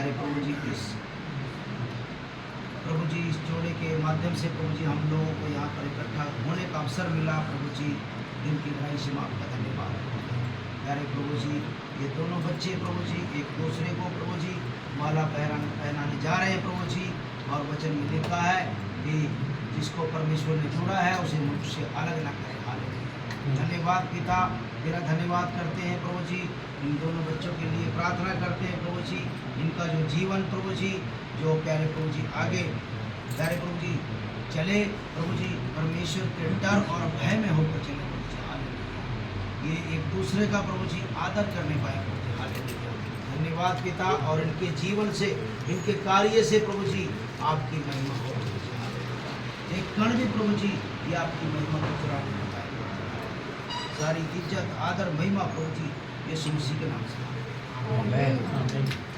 प्यारे प्रभु जी इस जोड़े के माध्यम से प्रभु जी हम लोगों को यहाँ पर इकट्ठा होने का अवसर मिला। प्रभु जी इनकी गहराई से आपका धन्यवाद। प्यारे प्रभु जी ये दोनों बच्चे प्रभु जी एक दूसरे को प्रभु जी माला पहनाने जा रहे हैं प्रभु जी, और वचन में लिखा है कि जिसको परमेश्वर ने जोड़ा है उसे मनुष्य अलग न करे। हालेलुया। धन्यवाद पिता, तेरा धन्यवाद करते हैं प्रभु जी, इन दोनों बच्चों के लिए प्रार्थना करते हैं प्रभु जी, इनका जो जीवन प्रभु जी जो प्यारे प्रभु जी आगे प्यारे प्रभु जी चले प्रभु जी परमेश्वर के डर और भय में होकर चले प्रभु जी। हालेलुया। ये एक दूसरे का प्रभु जी आदर करने पाए प्रभु जी। हालेलुया। धन्यवाद पिता, और इनके जीवन से इनके कार्य से प्रभु जी आपकी महिमा हो प्रभु जी। हालेलुया। एक कण भी प्रभु जी ये आपकी महिमा को चुरा नहीं पाए। सारी इज्जत आदर महिमा प्रभु जी यीशु मसीह के नाम से। आमीन।